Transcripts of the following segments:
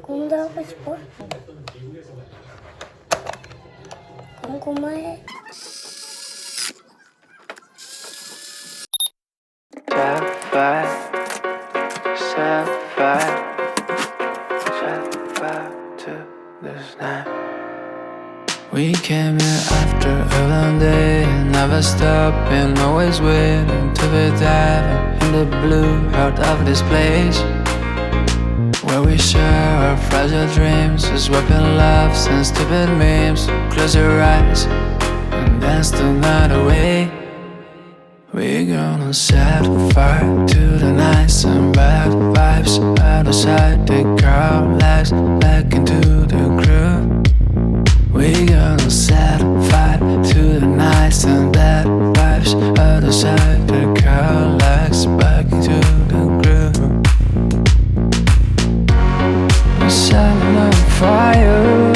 공도 하고 싶어? 궁금해. We came here after a long day, never stopping, always waiting to be diving in the blue heart of this place, where we share our fragile dreams, swapping laughs and stupid memes. Close your eyes and dance the night away. We're gonna set fire to the nights and bad vibes out of sight. Take our lives back into the groove. We're gonna set fire to the nights and bad vibes out of sight. Take our lives back into the groove. We're setting on fire,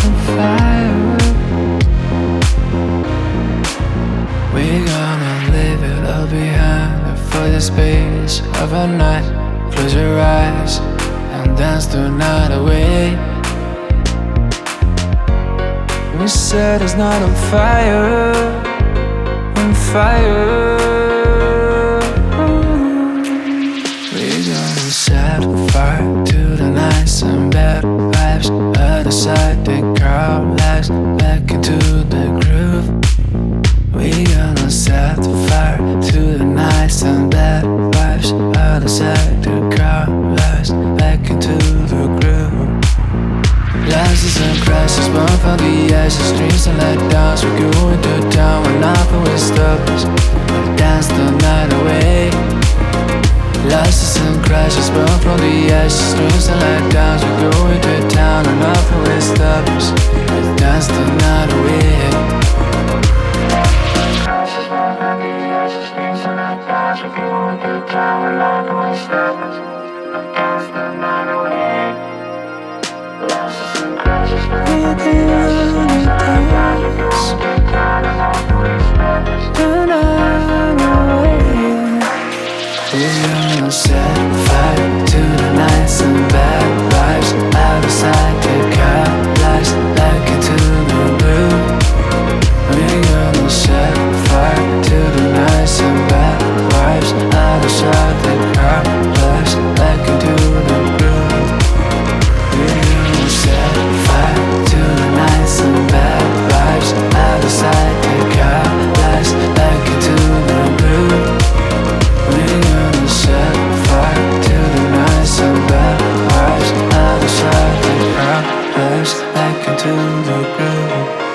on fire. We're gonna leave it all behind for the space of a night. Close your eyes and dance the night away. We set us not on fire, on fire. We're gonna set fire to the nights and bad vibes out of sight. Take our lives back into the groove. We're gonna set fire to the nights and bad vibes out of sight. Take our lives back into the groove. Rises and crashes, born from the ashes, dreams and letdowns. We go into town when nothing will stop us. We'll dance the night away. Rises and crashes, born from the ashes, dreams and letdowns. We go into town and nothing will stop us. We'll dance the night away. We're gonna set fire to the nights and bad vibes out of sight. Take our lives back into the groove. We're gonna set fire to the nights and bad vibes out of sight. Take our lives back into the groove. We're gonna set fire to the nights and bad vibes out of sight. Take our lives back into the groove. We're gonna set fire to the nights and bad vibes out of sight. Take our lives back into the groove.